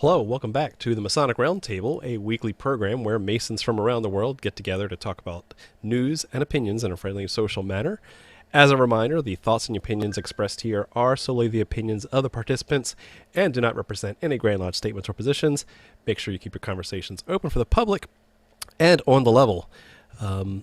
Hello, welcome back to the Masonic Roundtable, a weekly program where Masons from around the world get together to talk about news and opinions in a friendly and social manner. As a reminder, the thoughts and opinions expressed here are solely the opinions of the participants and do not represent any Grand Lodge statements or positions. Make sure you keep your conversations open for the public and on the level. To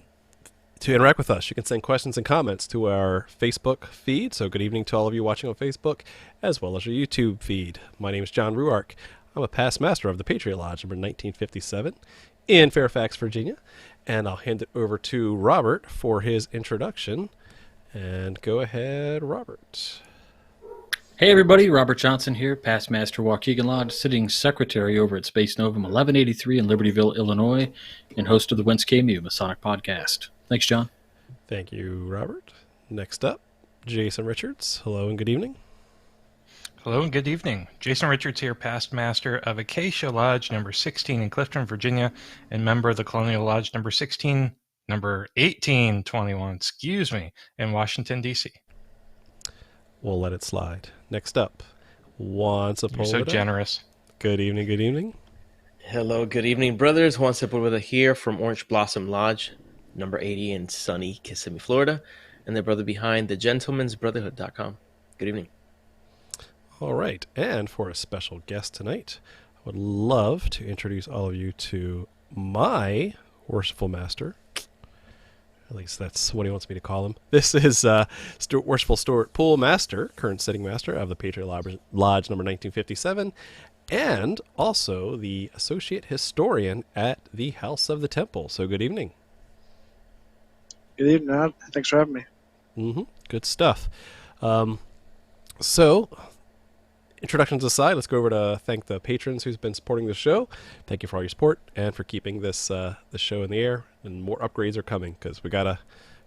interact with us, you can send questions and comments to our Facebook feed. So good evening to all of you watching on Facebook, as well as our YouTube feed. My name is John Ruark. I'm a past master of the Patriot Lodge number 1957 in Fairfax, Virginia. And I'll hand it over to Robert for his introduction. And go ahead, Robert. Hey everybody, Robert Johnson here, past master Waukegan Lodge, sitting secretary over at Space Novum 1183 in Libertyville, Illinois, and host of the Whence Came You Masonic podcast. Thanks, John. Thank you, Robert. Next up, Jason Richards. Hello and good evening. Hello and good evening. Jason Richards here, past master of Acacia Lodge number 16 in Clifton, Virginia, and member of the Colonial Lodge number 1821, in Washington, D.C. We'll let it slide. Next up, Juan Sepulveda. You're so generous. Good evening, good evening. Hello, good evening, brothers. Juan Sepulveda here from Orange Blossom Lodge, number 80 in sunny Kissimmee, Florida, and the brother behind thegentleman'sbrotherhood.com. Good evening. All right, and for a special guest tonight, I would love to introduce all of you to my worshipful master. At least that's what he wants me to call him. This is Worshipful Stuart Poole Master, current sitting master of the Patriot Lodge number 1957, and also the associate historian at the House of the Temple. So good evening. Good evening, Ad. Thanks for having me. Good stuff. So, introductions aside, let's go over to thank the patrons who's been supporting the show. Thank you for all your support and for keeping this the show in the air. And more upgrades are coming because we gotta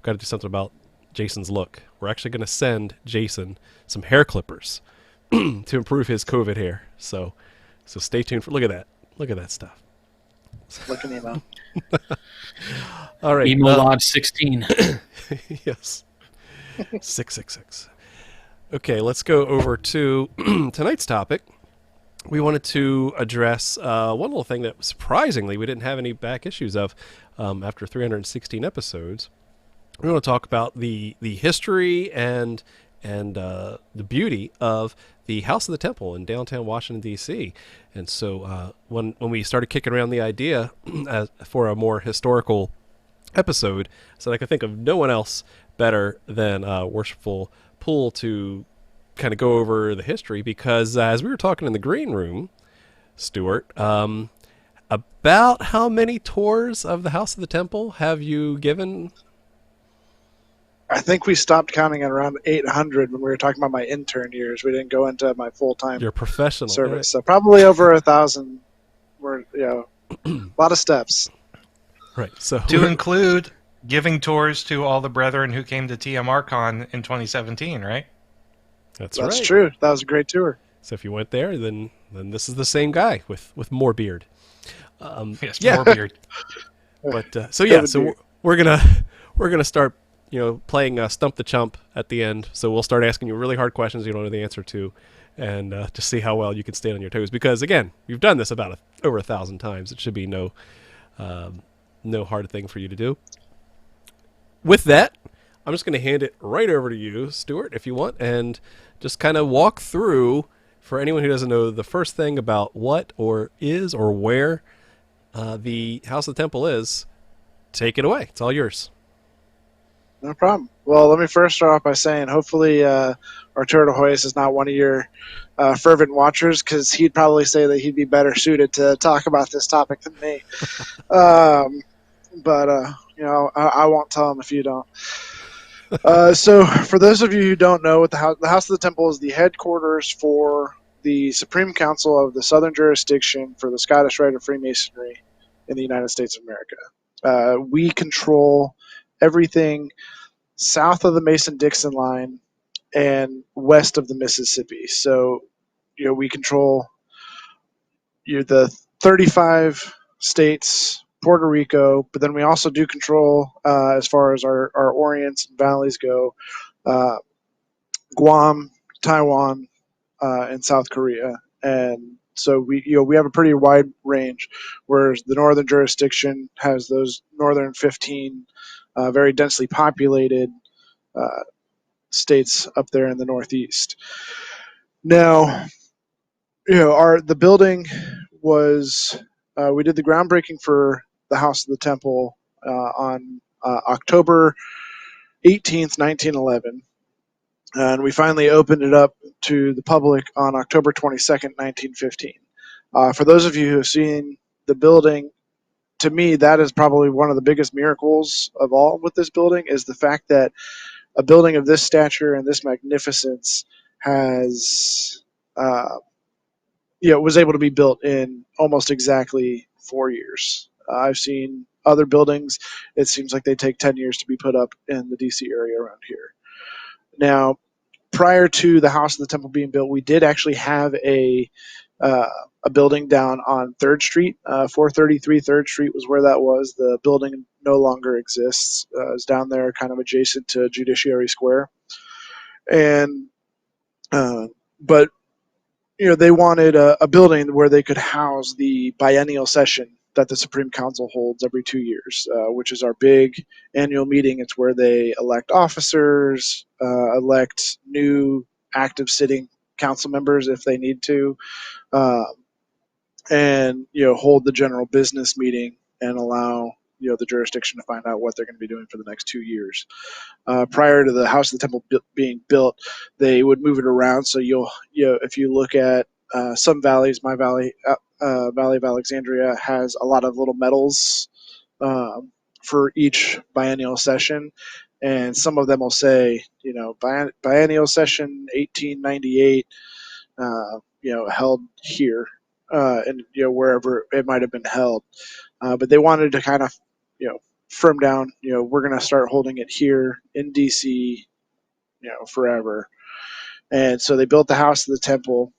do something about Jason's look. We're actually gonna send Jason some hair clippers to improve his COVID hair. So stay tuned for. Look at that stuff. Looking at him. All right, Emo Lodge 16. Yes, 666. Okay, let's go over to tonight's topic. We wanted to address one little thing that surprisingly we didn't have any back issues of after 316 episodes. We want to talk about the history and the beauty of the House of the Temple in downtown Washington, D.C. And so when we started kicking around the idea for a more historical episode, so I could think of no one else better than Worshipful Poole to kind of go over the history, because as we were talking in the green room, Stuart, about how many tours of the House of the Temple have you given? I think we stopped counting at around 800 when we were talking about my intern years. We didn't go into my full-time Your professional service. right? So probably over 1,000. We're, a lot of steps. Right. So To include giving tours to all the brethren who came to TMR Con in 2017, right? That's That's right. true. That was a great tour. So if you went there, then this is the same guy with more beard. Yes, yeah. more beard. But so we're gonna start playing Stump the Chump at the end. So we'll start asking you really hard questions you don't know the answer to, and just see how well you can stay on your toes. Because again, you've done this about over 1,000 times. It should be no hard thing for you to do. With that, I'm just going to hand it right over to you, Stuart, if you want, and just kind of walk through, for anyone who doesn't know, the first thing about what or is or where the House of the Temple is. Take it away. It's all yours. No problem. Well, let me first start off by saying hopefully Arturo de Hoyos is not one of your fervent watchers, because he'd probably say that he'd be better suited to talk about this topic than me. But I won't tell him if you don't. So for those of you who don't know, what the House of the Temple is the headquarters for the Supreme Council of the Southern Jurisdiction for the Scottish Rite of Freemasonry in the United States of America. We control everything south of the Mason-Dixon line and west of the Mississippi. So, we control the 35 states, Puerto Rico, but then we also do control, as far as our orients and valleys go, Guam, Taiwan, and South Korea. And So we have a pretty wide range, whereas the northern jurisdiction has those northern 15 very densely populated uh, states up there in the northeast. Now, the building was we did the groundbreaking for the House of the Temple on October 18th, 1911, and we finally opened it up to the public on October 22nd, 1915. For those of you who have seen the building, to me, that is probably one of the biggest miracles of all with this building is the fact that a building of this stature and this magnificence has was able to be built in almost exactly 4 years. I've seen other buildings; it seems like they take 10 years to be put up in the DC area around here. Now, prior to the House of the Temple being built, we did actually have uh, a building down on Third Street. 433 Third Street was where that was. The building no longer exists. It's down there, kind of adjacent to Judiciary Square, and but they wanted a building where they could house the biennial session that the Supreme Council holds every 2 years, which is our big annual meeting. It's where they elect officers, elect new active sitting council members if they need to, uh, and hold the general business meeting and allow the jurisdiction to find out what they're going to be doing for the next 2 years. Prior to the House of the Temple being built, they would move it around. So if you look at some valleys, my valley, Valley of Alexandria, has a lot of little medals for each biennial session, and some of them will say, biennial session 1898, held here, and wherever it might have been held. But they wanted to kind of, firm down, we're going to start holding it here in DC, forever. And so they built the House of the Temple.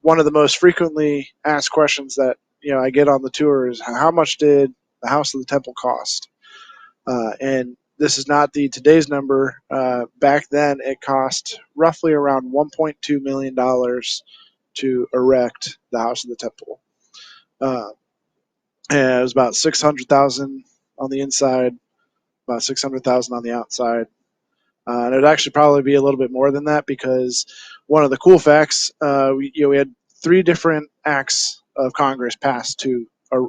One of the most frequently asked questions that I get on the tour is, how much did the House of the Temple cost? And this is not today's number. Back then, it cost roughly around $1.2 million to erect the House of the Temple. And it was about 600,000 on the inside, about 600,000 on the outside. And it'd actually probably be a little bit more than that, because one of the cool facts, we had 3 different acts of Congress passed to,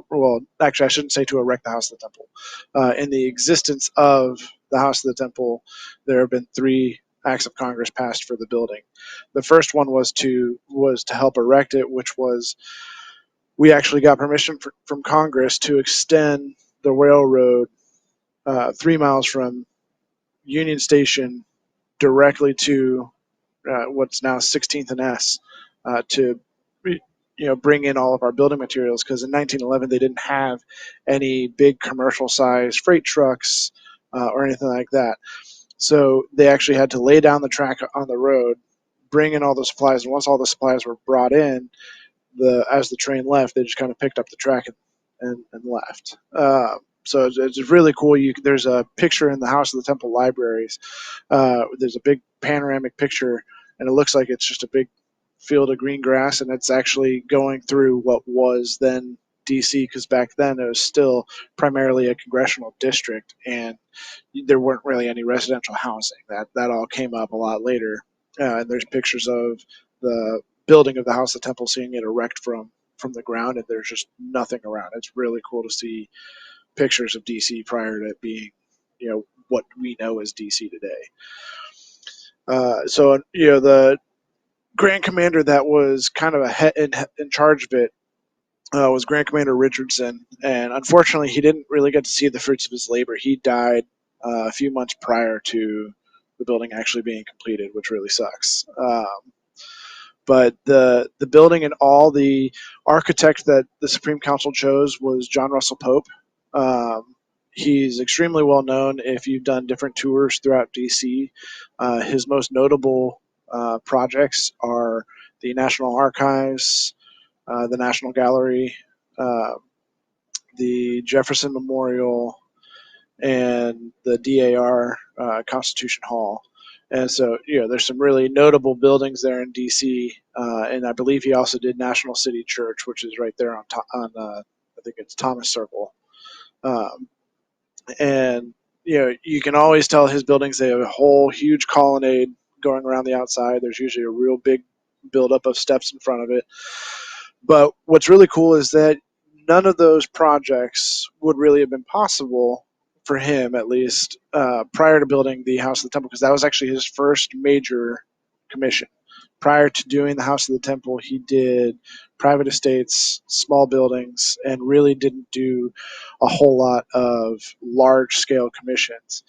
well, actually, I shouldn't say to erect the House of the Temple. In the existence of the House of the Temple, there have been 3 acts of Congress passed for the building. The first one was to help erect it, which was we actually got permission from Congress to extend the railroad 3 miles from Union Station directly to what's now 16th and S to bring in all of our building materials, because in 1911 they didn't have any big commercial size freight trucks or anything like that. So they actually had to lay down the track on the road, bring in all the supplies, and once all the supplies were brought in, as the train left, they just kind of picked up the track and left. So it's really cool. There's a picture in the House of the Temple libraries. There's a big panoramic picture, and it looks like it's just a big field of green grass, and it's actually going through what was then DC, because back then it was still primarily a congressional district, and there weren't really any residential housing. That all came up a lot later. And there's pictures of the building of the House of the Temple, seeing it erect from the ground, and there's just nothing around. It's really cool to see pictures of DC prior to it being, what we know as DC today. So the Grand Commander that was kind of in charge of it was Grand Commander Richardson, and unfortunately, he didn't really get to see the fruits of his labor. He died a few months prior to the building actually being completed, which really sucks. But the building and all, the architect that the Supreme Council chose was John Russell Pope. He's extremely well known if you've done different tours throughout DC. His most notable projects are the National Archives, the National Gallery, uh, the Jefferson Memorial, and the DAR Constitution Hall. And so, there's some really notable buildings there in DC, and I believe he also did National City Church, which is right there on I think it's Thomas Circle. Um, and you can always tell his buildings, they have a whole huge colonnade going around the outside. There's usually a real big buildup of steps in front of it. But what's really cool is that none of those projects would really have been possible for him, at least, prior to building the House of the Temple, because that was actually his first major commission. Prior to doing the House of the Temple, he did private estates, small buildings, and really didn't do a whole lot of large scale commissions.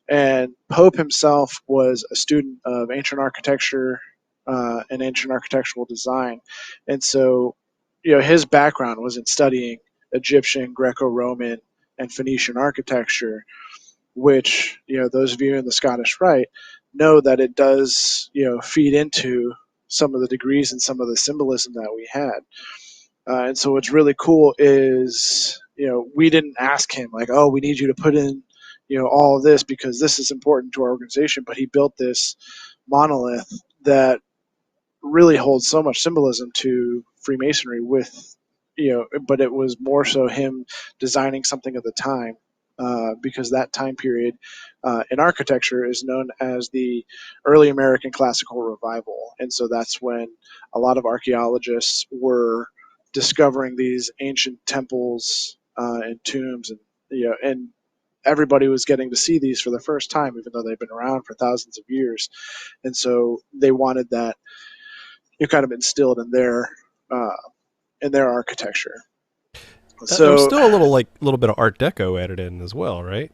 And Pope himself was a student of ancient architecture and ancient architectural design. And so, his background was in studying Egyptian, Greco Roman, and Phoenician architecture, which, those of you in the Scottish Rite know that it does, feed into some of the degrees and some of the symbolism that we had. And so what's really cool is, we didn't ask him like, oh, we need you to put in, all of this because this is important to our organization. But he built this monolith that really holds so much symbolism to Freemasonry with, but it was more so him designing something of the time. Because that time period in architecture is known as the early American classical revival. And so that's when a lot of archaeologists were discovering these ancient temples and tombs, and everybody was getting to see these for the first time, even though they've been around for thousands of years. And so they wanted that kind of instilled uh, in their architecture. There was So, still a little bit of Art Deco added in as well, right?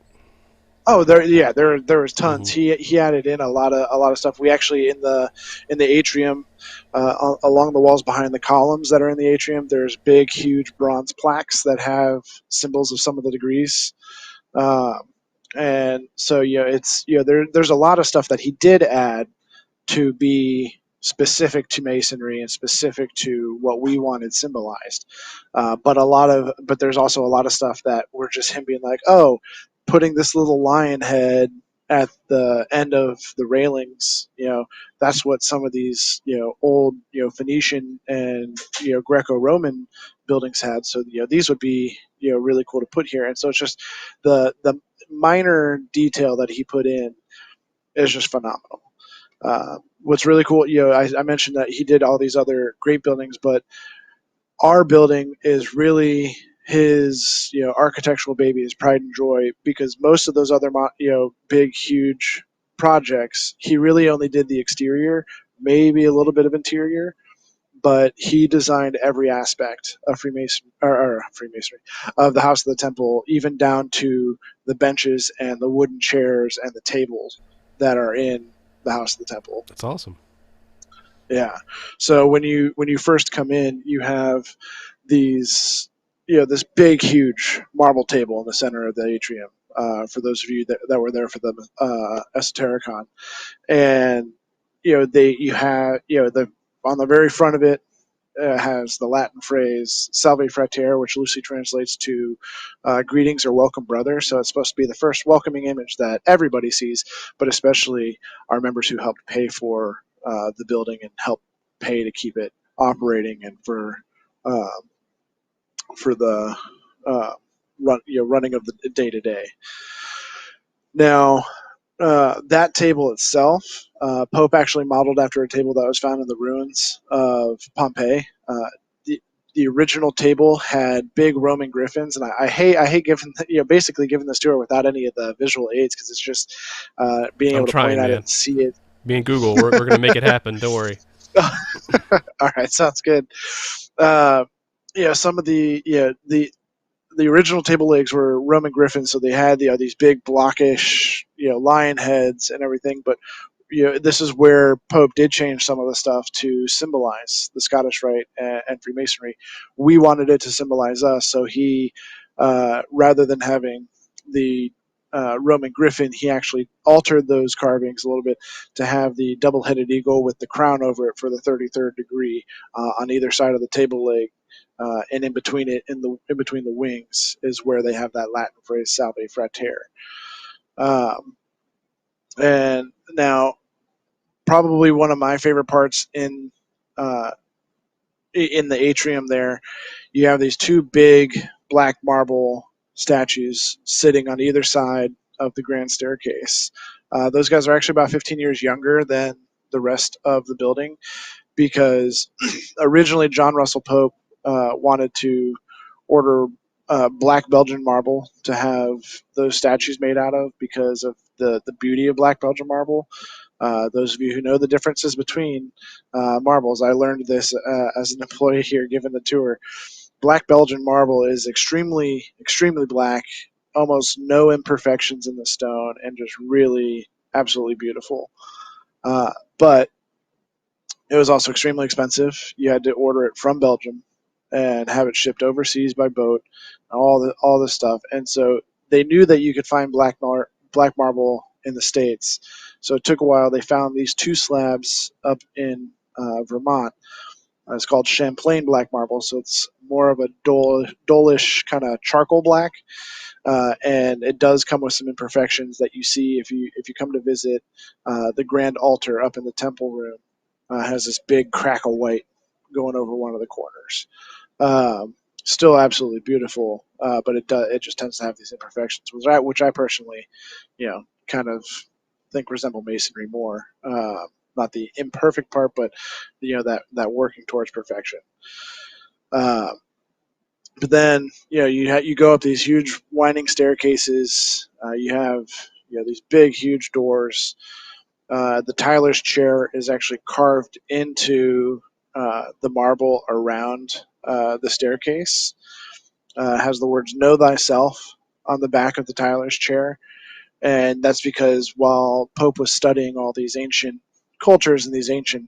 oh, there was tons. Mm-hmm. He added in a lot of stuff. We actually in the atrium, along the walls behind the columns that are in the atrium, there's big, huge bronze plaques that have symbols of some of the degrees. Um, and so, it's there's a lot of stuff that he did add to be specific to masonry and specific to what we wanted symbolized. But there's also a lot of stuff that were just him being like, oh, putting this little lion head at the end of the railings, that's what some of these, old, Phoenician and, Greco-Roman buildings had. So, these would be, really cool to put here. And so it's just the minor detail that he put in is just phenomenal. What's really cool, I mentioned that he did all these other great buildings, but our building is really his, architectural baby, his pride and joy, because most of those other, big, huge projects, he really only did the exterior, maybe a little bit of interior, but he designed every aspect of Freemasonry, of the House of the Temple, even down to the benches and the wooden chairs and the tables that are in the House of the Temple. That's awesome. Yeah. So when you first come in, you have these, this big, huge marble table in the center of the atrium. For those of you that were there for the Esotericon, and you have the on the very front of it has the Latin phrase "Salve Frater," which loosely translates to "Greetings or welcome, brother." So it's supposed to be the first welcoming image that everybody sees, but especially our members who helped pay for the building and help pay to keep it operating, and uh, for the running of the day to day. Now, that table itself, Pope actually modeled after a table that was found in the ruins of Pompeii. The original table had big Roman griffins, and I hate giving basically giving this tour without any of the visual aids, because it's just being I'm able to point trying, at it man. and see it. Me and Google, we're going to make it happen. Don't worry. All right, sounds good. Some of the original table legs were Roman griffins, so they had these big blockish, lion heads and everything. But this is where Pope did change some of the stuff to symbolize the Scottish Rite and Freemasonry. We wanted it to symbolize us, so he, rather than having the Roman griffin, he actually altered those carvings a little bit to have the double-headed eagle with the crown over it for the 33rd degree on either side of the table leg. And in between the wings is where they have that Latin phrase "Salve Frater." Um, And now, probably one of my favorite parts uh, in the atrium there, you have these two big black marble statues sitting on either side of the grand staircase. Those guys are actually about 15 years younger than the rest of the building because originally John Russell Pope wanted to order black Belgian marble to have those statues made out of because of the beauty of black Belgian marble. Those of you who know the differences between marbles, I learned this as an employee here given the tour. Black Belgian marble is extremely black, almost no imperfections in the stone, and just really absolutely beautiful. But it was also extremely expensive. You had to order it from Belgium and have it shipped overseas by boat, all this stuff. And so they knew that you could find black marble in the States. So it took a while. They found these two slabs up in Vermont. It's called Champlain black marble, so it's more of a dull-ish kind of charcoal black, and it does come with some imperfections that you see if you come to visit the grand altar up in the temple room. Has this big crack of white going over one of the corners. Still absolutely beautiful, but it just tends to have these imperfections, which I personally, kind of think resemble masonry more. Not the imperfect part, but that working towards perfection. Uh, but then you go up these huge winding staircases. You have these big huge doors. The Tyler's chair is actually carved into the marble around the staircase. Has the words "Know Thyself" on the back of the Tyler's chair, and that's because while Pope was studying all these ancient cultures and these ancient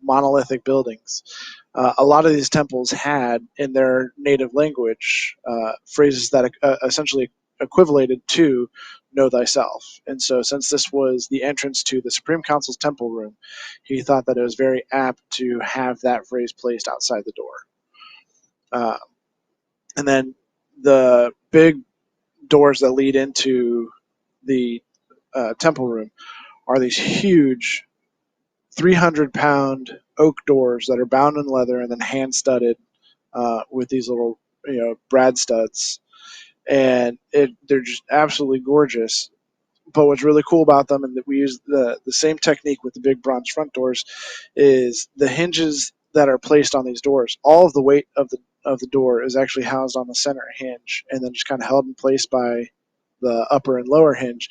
monolithic buildings, a lot of these temples had in their native language phrases that essentially equivalated to "Know Thyself." And so, since this was the entrance to the Supreme Council's temple room, he thought that it was very apt to have that phrase placed outside the door. And then the big doors that lead into the temple room are these huge 300-pound oak doors that are bound in leather and then hand studded with these little brad studs, and they're just absolutely gorgeous. But what's really cool about them, and that we use the same technique with the big bronze front doors, is the hinges that are placed on these doors. All of the weight of the door is actually housed on the center hinge, and then just kind of held in place by the upper and lower hinge.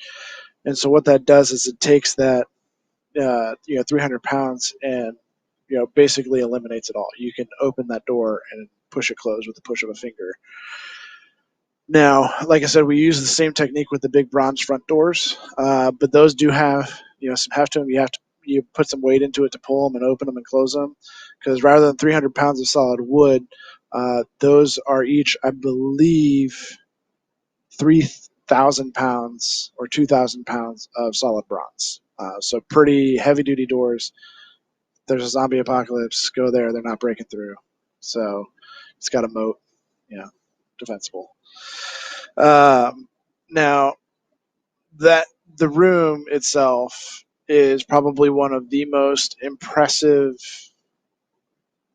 And so what that does is it takes that 300 pounds and basically eliminates it all. You can open that door and push it closed with the push of a finger. Now, like I said, we use the same technique with the big bronze front doors, but those do have some heft to them. You put some weight into it to pull them and open them and close them, because rather than 300 pounds of solid wood, those are each, I believe, 3,000 pounds or 2,000 pounds of solid bronze. So pretty heavy duty doors. There's a zombie apocalypse, go there. They're not breaking through. So it's got a moat, defensible. Now, that the room itself is probably one of the most impressive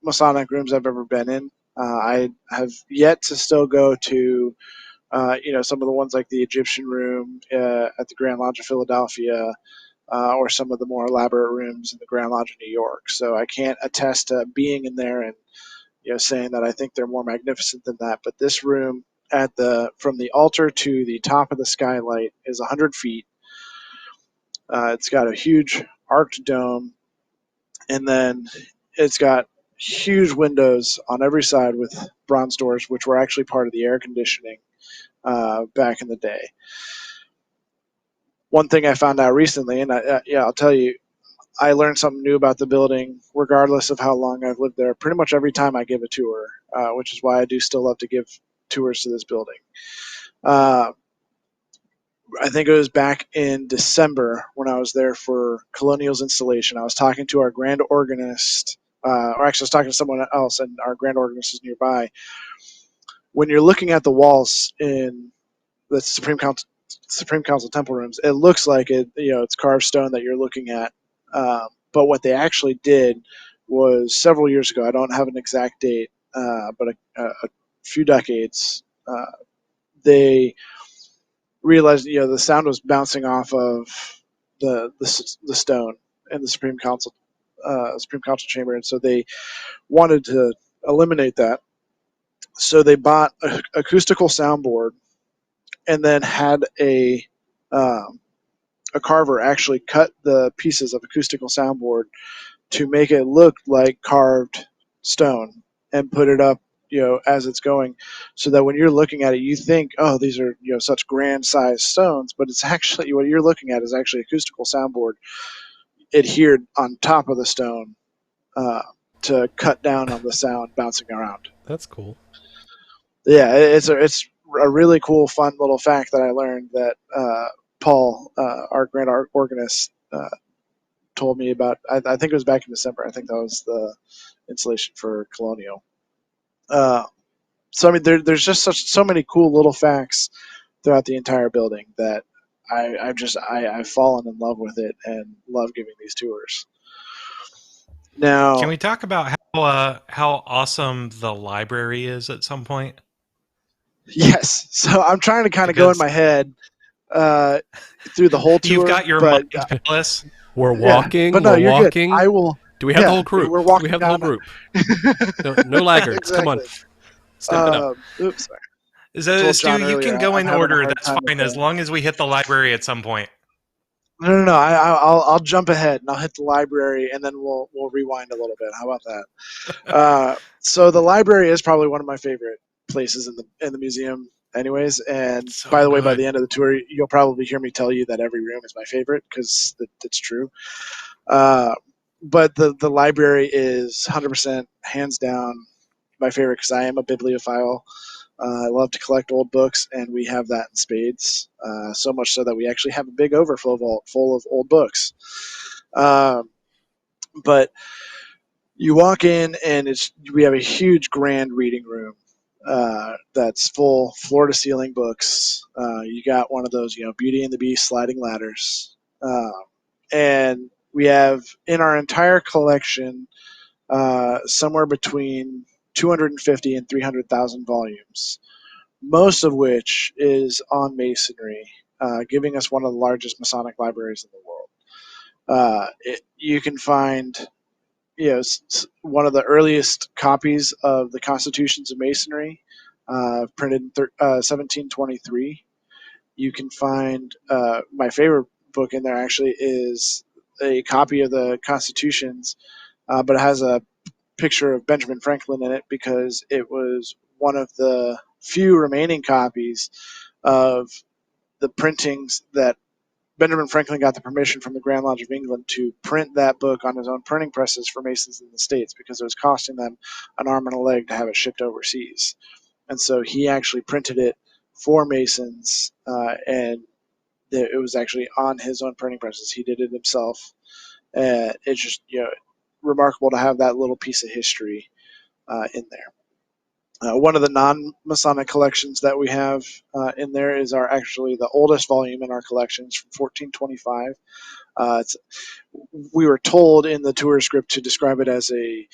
Masonic rooms I've ever been in. I have yet to still go to, some of the ones like the Egyptian room at the Grand Lodge of Philadelphia, or some of the more elaborate rooms in the Grand Lodge of New York. So I can't attest to being in there and saying that I think they're more magnificent than that. But this room from the altar to the top of the skylight is 100 feet. It's got a huge arched dome, and then it's got huge windows on every side with bronze doors, which were actually part of the air conditioning back in the day. One thing I found out recently, and I'll tell you, I learned something new about the building, regardless of how long I've lived there. Pretty much every time I give a tour, which is why I do still love to give tours to this building. I think it was back in December when I was there for Colonial's installation. I was talking to our grand organist, or actually, I was talking to someone else, and our grand organist is nearby. When you're looking at the walls in the Supreme Supreme Council temple rooms. It looks like it's carved stone that you're looking at. But what they actually did was several years ago. I don't have an exact date, but a few decades. They realized the sound was bouncing off of the stone in the Supreme Council chamber, and so they wanted to eliminate that. So they bought a acoustical soundboard and then had um, a carver actually cut the pieces of acoustical soundboard to make it look like carved stone and put it up as it's going, so that when you're looking at it you think, oh, these are such grand sized stones, but it's actually what you're looking at is actually acoustical soundboard adhered on top of the stone uh, to cut down on the sound bouncing around. That's cool. Yeah, it's a really cool, fun little fact that I learned that Paul, our grand organist, told me about. I think it was back in December. I think that was the installation for Colonial. So I mean, there's just so many cool little facts throughout the entire building that I've fallen in love with it and love giving these tours. Now, Can we talk about how awesome the library is at some point? yes, so I'm trying to kind of go in my head through the whole tour. You've got your but mind palace. We're walking. but no, we're you're walking. good. I will. Do we have the whole group? We're walking. Do we have the whole group? No laggards. Come on. Exactly. Step it up. Oops. Sorry. So, Stu, John you can earlier, go I'm in having a order. hard That's time fine, with as long as we hit the library at some point. No. I'll jump ahead and I'll hit the library and then we'll rewind a little bit. How about that? So the library is probably one of my favorite places in the museum, anyways. And So by the way, by good. the end of the tour, you'll probably hear me tell you that every room is my favorite because that's true. But the library is 100% hands down my favorite because I am a bibliophile. I love to collect old books, and we have that in spades. So much so that we actually have a big overflow vault full of old books. But you walk in, and we have a huge, grand reading room that's full, floor to ceiling books. You got one of those, Beauty and the Beast sliding ladders, and we have in our entire collection somewhere between 250 and 300,000 volumes, most of which is on Masonry, giving us one of the largest Masonic libraries in the world. You can find, one of the earliest copies of the Constitutions of Masonry, printed in 1723. You can find my favorite book in there actually is a copy of the Constitutions, but it has a picture of Benjamin Franklin in it because it was one of the few remaining copies of the printings that Benjamin Franklin got the permission from the Grand Lodge of England to print that book on his own printing presses for Masons in the States because it was costing them an arm and a leg to have it shipped overseas. And so he actually printed it for Masons, and it was actually on his own printing presses. He did it himself. It's just remarkable to have that little piece of history in there. One of the non-Masonic collections that we have in there is actually the oldest volume in our collections from 1425. We were told in the tour script to describe it as a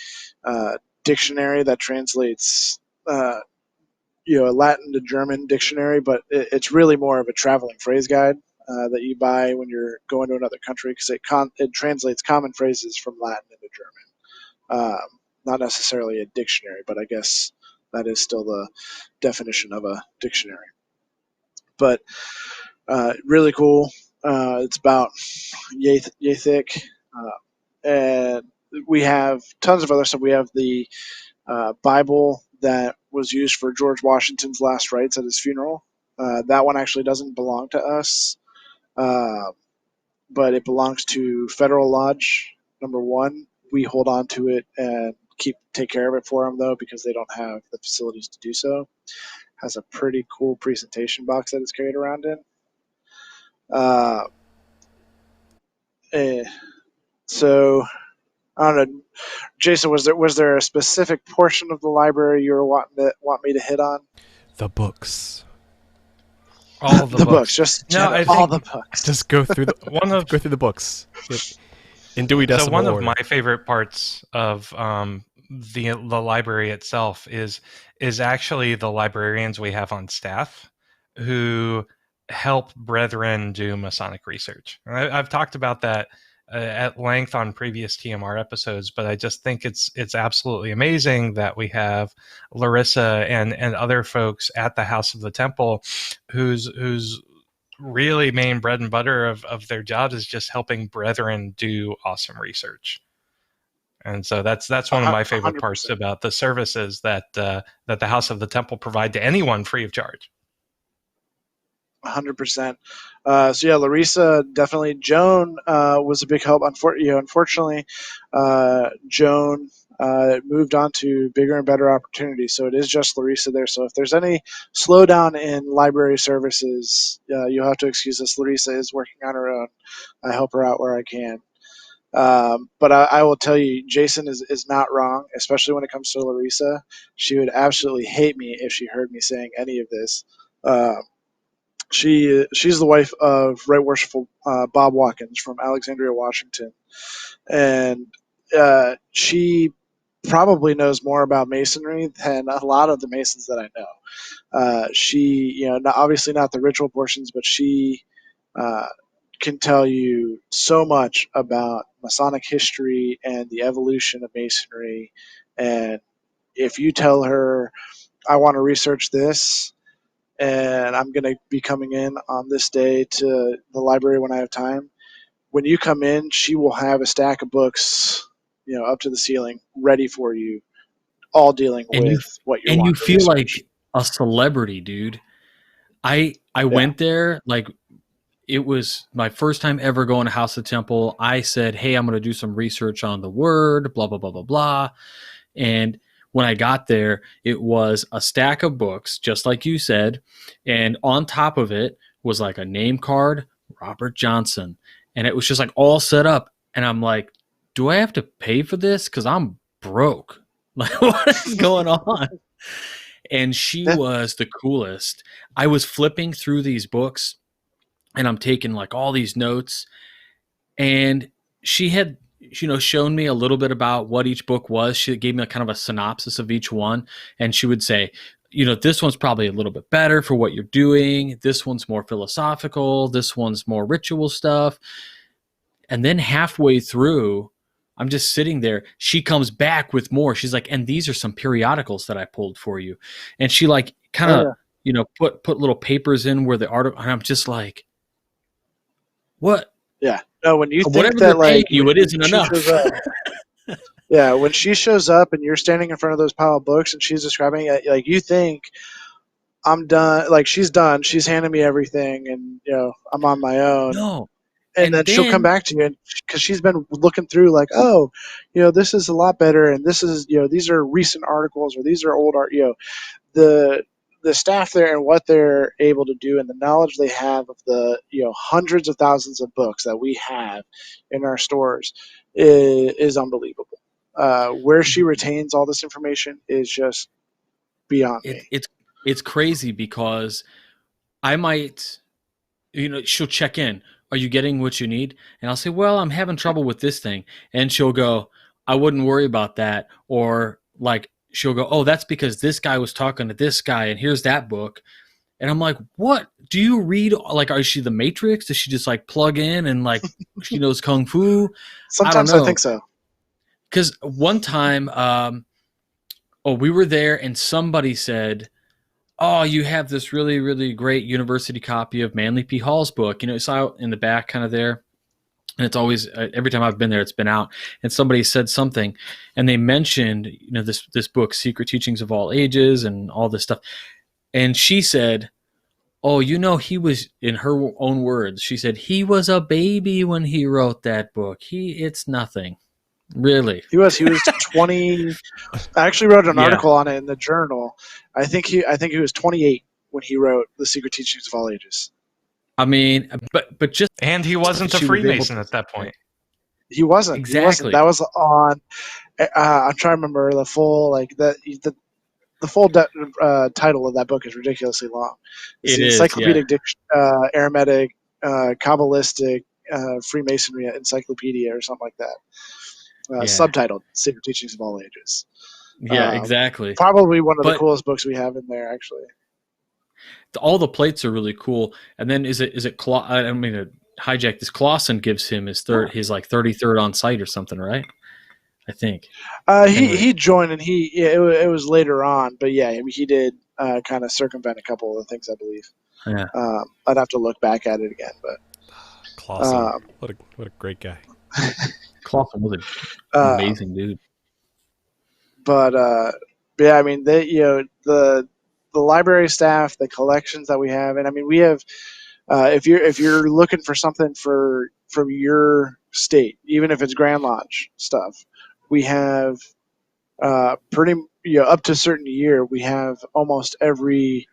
dictionary that translates, a Latin to German dictionary, but it's really more of a traveling phrase guide that you buy when you're going to another country because it translates common phrases from Latin into German. Not necessarily a dictionary, but I guess that is still the definition of a dictionary. But really cool. It's about yay thick. And we have tons of other stuff. We have the Bible that was used for George Washington's last rites at his funeral. That one actually doesn't belong to us, but it belongs to Federal Lodge number 1. We hold on to it and take care of it for them, though, because they don't have the facilities to do so. Has a pretty cool presentation box that it's carried around in. So I don't know, Jason. Was there a specific portion of the library you were want me to hit on? The books. All of the, the books. just No, I all think the books. Just go through the one of go through the books in Dewey so Decimal one of order. my favorite parts of the library itself is actually the librarians we have on staff who help brethren do Masonic research. I've talked about that at length on previous TMR episodes, but I just think it's absolutely amazing that we have Larissa and other folks at the House of the Temple whose really main bread and butter of their jobs is just helping brethren do awesome research. And so that's one of my favorite 100%. parts about the services that that the House of the Temple provide to anyone free of charge. 100%. So yeah, Larissa definitely. Joan was a big help. Unfortunately, Joan moved on to bigger and better opportunities. So it is just Larissa there. So if there's any slowdown in library services, you'll have to excuse us. Larissa is working on her own. I help her out where I can. But I will tell you, Jason is not wrong, especially when it comes to Larissa. She would absolutely hate me if she heard me saying any of this. She's the wife of Right Worshipful Bob Watkins from Alexandria, Washington, and she probably knows more about Masonry than a lot of the Masons that I know. She, obviously not the ritual portions, but she uh, can tell you so much about Masonic history and the evolution of Masonry. And if you tell her, I want to research this, and I'm going to be coming in on this day to the library when I have time. When you come in, she will have a stack of books, up to the ceiling, ready for you, all dealing And you with what you're and you wanting to feel research. like a celebrity, dude. I Yeah. went there, like, it was my first time ever going to House of Temple. I said, hey, I'm going to do some research on the word, blah, blah, blah, blah, blah. And when I got there, it was a stack of books, just like you said. And on top of it was like a name card, Robert Johnson. And it was just like all set up. And I'm like, do I have to pay for this? Because I'm broke. Like, what is going on? And she Yeah. was the coolest. I was flipping through these books and I'm taking like all these notes. And she had, shown me a little bit about what each book was. She gave me a kind of a synopsis of each one. And she would say, this one's probably a little bit better for what you're doing. This one's more philosophical. This one's more ritual stuff. And then halfway through, I'm just sitting there. She comes back with more. She's like, and these are some periodicals that I pulled for you. And she like kind of, put little papers in where the article, and I'm just like, what? Yeah. No, when you think Whatever that, they're paying like, you, it isn't she enough. shows up, yeah, when she shows up and you're standing in front of those pile of books and she's describing it, like, you think, I'm done. Like, she's done. She's handed me everything, and I'm on my own. No. And And then she'll come then back to you, and because she's been looking through, like, oh, this is a lot better, and this is, these are recent articles, or these are old art. The staff there and what they're able to do, and the knowledge they have of the hundreds of thousands of books that we have in our stores is unbelievable. Where she retains all this information is just beyond me. it's crazy because I might, she'll check in. Are you getting what you need? And I'll say, well, I'm having trouble with this thing. And she'll go, I wouldn't worry about that. Or like, she'll go, oh, that's because this guy was talking to this guy and here's that book. And I'm like, what? Do you read? Like, is she the Matrix? Does she just like plug in and like she knows Kung Fu? Sometimes I think so. Because one time, we were there and somebody said, oh, you have this really, really great university copy of Manly P. Hall's book. It's out in the back kind of there. And it's always, every time I've been there, it's been out. And somebody said something and they mentioned, this book, Secret Teachings of All Ages and all this stuff. And she said, oh, he was, in her own words, she said, he was a baby when he wrote that book. It's nothing. Really? He was 20. I actually wrote an article on it in the journal. I think he was 28 when he wrote The Secret Teachings of All Ages. I mean, but just, and he wasn't a Freemason at that point. He wasn't. Exactly. That was on. I'm trying to remember the full, like, the title of that book is ridiculously long. It's It the is, yeah. Encyclopedic Aromatic Kabbalistic Freemasonry Encyclopedia or something like that. Yeah. Subtitled "Secret Teachings of All Ages." Yeah, exactly. Probably one of the But coolest books we have in there, actually. all the plates are really cool. And then is it I don't mean to hijack this. Clausen gives him his 33rd on site or something, right? I think. He joined, and it was later on, but yeah, he did kind of circumvent a couple of the things, I believe. Yeah. I'd have to look back at it again, but Clausen, what a great guy. Clausen was an amazing dude. But yeah, I mean, the library staff, the collections that we have, and I mean, we have. If you're looking for something from your state, even if it's Grand Lodge stuff, we have pretty up to a certain year. We have almost every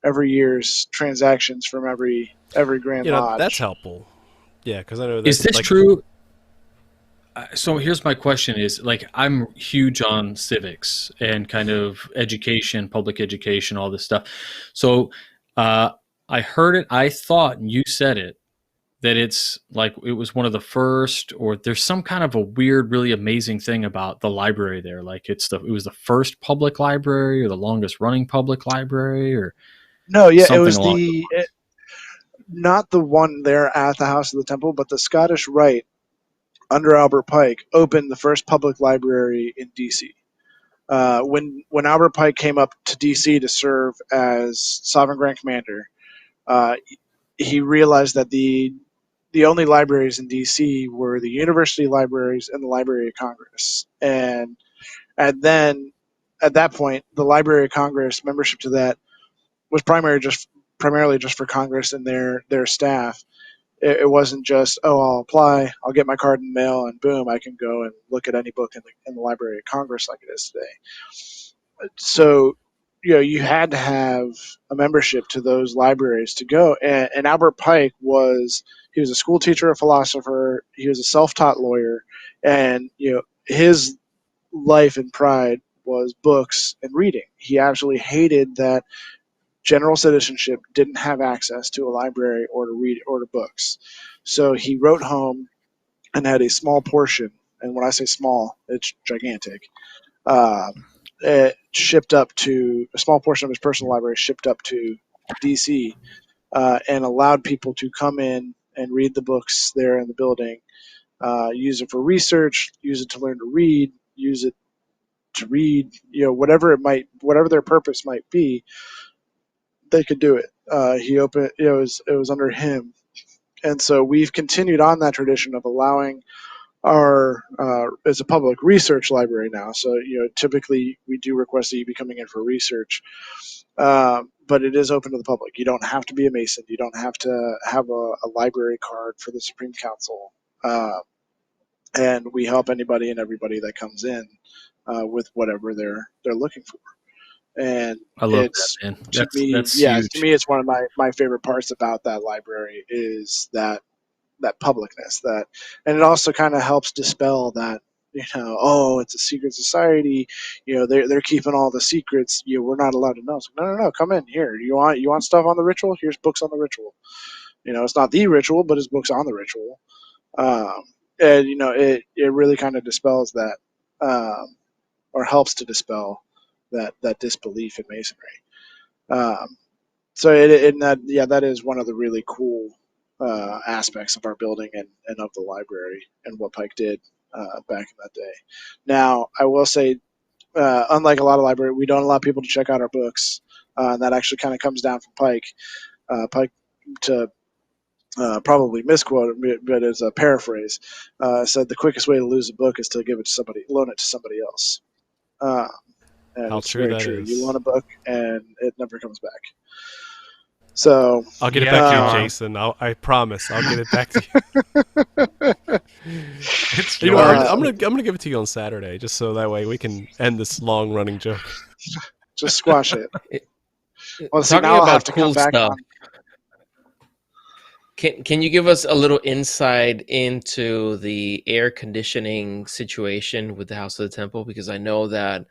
year's transactions from every Grand Lodge. That's helpful. Yeah, because I know that. Is this true? So here's my question: is like I'm huge on civics and kind of education, public education, all this stuff. So I heard it. I thought you said it that it's like it was one of the first, or there's some kind of a weird, really amazing thing about the library there. Like it was the first public library or the longest running public library, or no, yeah, it was not the one there at the House of the Temple, but the Scottish Rite under Albert Pike opened the first public library in D.C. When Albert Pike came up to D.C. to serve as Sovereign Grand Commander, he realized that the only libraries in D.C. were the university libraries and the Library of Congress, and then at that point, the Library of Congress membership to that was primarily just for Congress and their staff. It wasn't just, oh, I'll apply, I'll get my card in the mail, and boom, I can go and look at any book in the Library of Congress like it is today. So, you had to have a membership to those libraries to go. And Albert Pike he was a school teacher, a philosopher, he was a self-taught lawyer, and his life and pride was books and reading. He absolutely hated that general citizenship didn't have access to a library or to read or to books. So he wrote home and had a small portion, and when I say small, it's gigantic, it shipped up to a small portion of his personal library shipped up to DC, and allowed people to come in and read the books there in the building, use it for research, use it to learn to read, use it to read, whatever their purpose might be, they could do it. He opened. It was under him, and so we've continued on that tradition of allowing our as a public research library now. So typically we do request that you be coming in for research, but it is open to the public. You don't have to be a Mason. You don't have to have a library card for the Supreme Council, and we help anybody and everybody that comes in with whatever they're looking for. And I love that, man. That's huge. To me, it's one of my favorite parts about that library is that publicness, and it also kind of helps dispel that, oh, it's a secret society, they're keeping all the secrets, we're not allowed to know. So, no, come in here. You want stuff on the ritual? Here's books on the ritual. It's not the ritual, but it's books on the ritual. And it really kind of dispels that, or helps to dispel that disbelief in Masonry. So that is one of the really cool aspects of our building and of the library and what Pike did back in that day. Now, I will say, unlike a lot of libraries, we don't allow people to check out our books. And that actually kind of comes down from Pike. Pike, to probably misquote, but as a paraphrase, said the quickest way to lose a book is to loan it to somebody else. And How it's true very that true. is. You loan a book and it never comes back. So I'll get it back to you, Jason. I promise. I'll get it back to you. It's I'm yours. gonna give it to you on Saturday, just so that way we can end this long running joke. Just squash it. Well, see, Talking now I'll about have to cool come back stuff. on. Can you give us a little insight into the air conditioning situation with the House of the Temple? Because I know that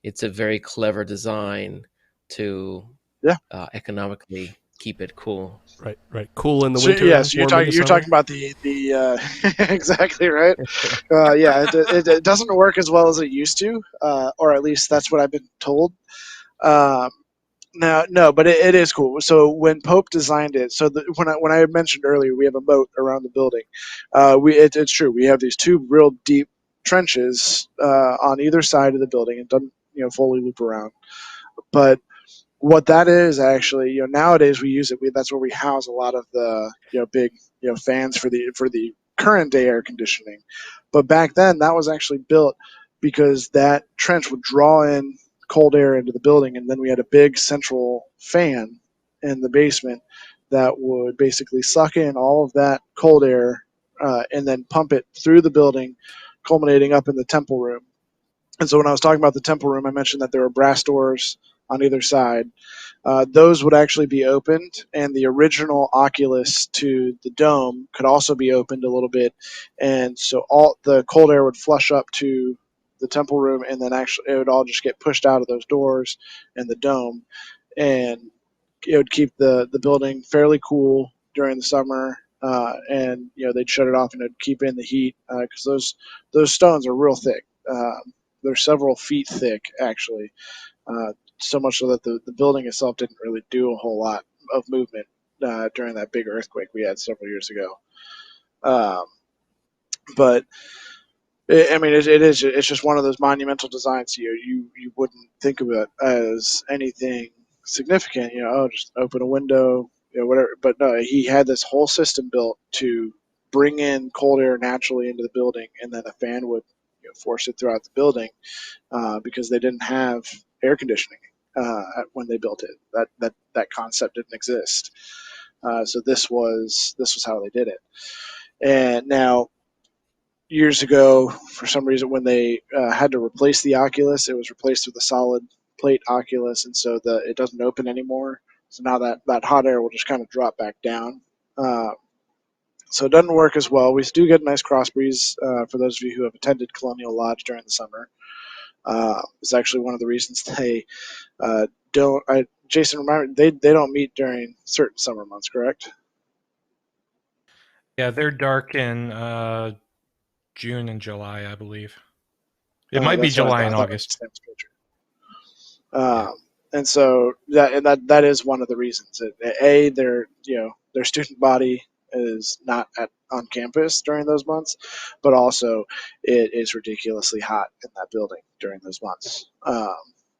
it's a very clever design to Yeah. economically keep it cool. Right. Cool in the So winter, yes, warm in the you're summer. talking about the exactly right. Yeah, it doesn't work as well as it used to, or at least that's what I've been told. Um, no, but it is cool. So when Pope designed it, so when I mentioned earlier, we have a moat around the building. It's true. We have these two real deep trenches on either side of the building. It doesn't fully loop around, but what that is actually, nowadays we use it. That's where we house a lot of the big fans for the current day air conditioning. But back then, that was actually built because that trench would draw in cold air into the building, and then we had a big central fan in the basement that would basically suck in all of that cold air and then pump it through the building, culminating up in the temple room. And so when I was talking about the temple room, I mentioned that there were brass doors on either side. Those would actually be opened, and the original oculus to the dome could also be opened a little bit, and so all the cold air would flush up to the temple room, and then actually it would all just get pushed out of those doors and the dome, and it would keep the building fairly cool during the summer. And they'd shut it off and it'd keep in the heat because those stones are real thick. They're several feet thick actually, so much so that the building itself didn't really do a whole lot of movement during that big earthquake we had several years ago. Um, but I mean, it's just one of those monumental designs. You wouldn't think of it as anything significant. Oh, just open a window, whatever. But no, he had this whole system built to bring in cold air naturally into the building, and then a fan would force it throughout the building because they didn't have air conditioning when they built it. That concept didn't exist. So this was how they did it. And now years ago, for some reason, when they had to replace the Oculus, it was replaced with a solid plate Oculus, and so it doesn't open anymore. So now that hot air will just kind of drop back down. Uh, so it doesn't work as well. We do get a nice cross breeze for those of you who have attended Colonial Lodge during the summer. It's actually one of the reasons they don't. Jason, remember they don't meet during certain summer months, correct? Yeah, they're dark in June and July, I believe. It might be That's what I July thought. and I thought it was August. the same schedule. Yeah. And so that is one of the reasons. Their student body is not on campus during those months, but also it is ridiculously hot in that building during those months.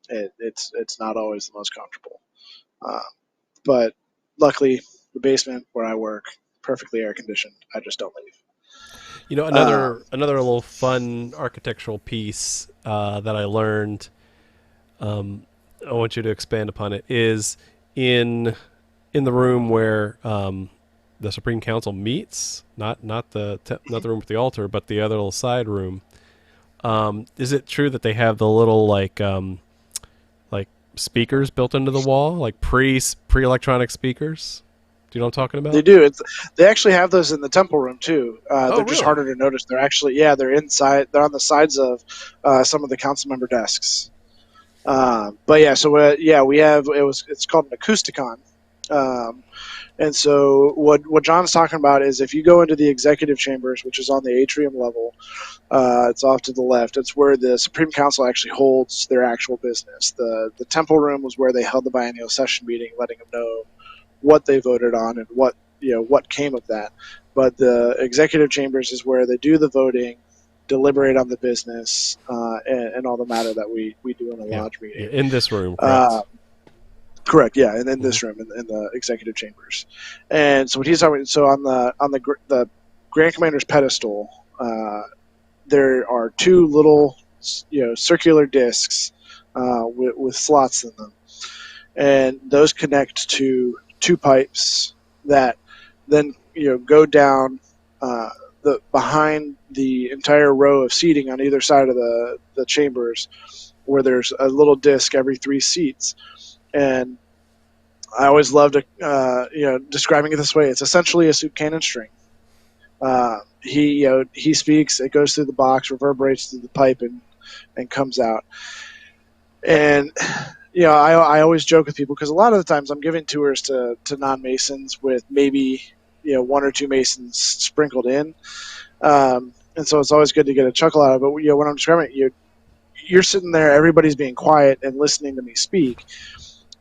It's not always the most comfortable, uh, but luckily the basement where I work perfectly air conditioned. I just don't leave. Um, Another little fun architectural piece that I learned. I want you to expand upon it. Is in the room where the Supreme Council meets, not the room with the altar, but the other little side room. Is it true that they have the little like speakers built into the wall, like pre electronic speakers? Do you know what I'm talking They about? do. They actually have those in the temple room too. Oh, They're just really? harder to notice. They're inside. They're on the sides of some of the council member desks. But yeah, so we have it's called an acousticon. Um, and so what John's talking about is if you go into the executive chambers, which is on the atrium level, it's off to the left. It's where the Supreme Council actually holds their actual business. The temple room was where they held the biennial session meeting, letting them know what they voted on and what came of that. But the executive chambers is where they do the voting, deliberate on the business, and all the matter that we do in a Yeah. lodge meeting. In this room, Uh, correct? correct, yeah, and in this room, in the executive chambers. And so what he's talking, so on the Grand Commander's pedestal, there are two little circular discs with slots in them, and those connect to two pipes that then go down the behind the entire row of seating on either side of the chambers, where there's a little disc every 3 seats. And I always loved describing it this way. It's essentially a soup cannon string. He speaks, it goes through the box, reverberates through the pipe, and comes out. And I always joke with people because a lot of the times I'm giving tours to non-Masons with maybe one or two Masons sprinkled in, and so it's always good to get a chuckle out of it. But when I'm describing it, you're sitting there, everybody's being quiet and listening to me speak,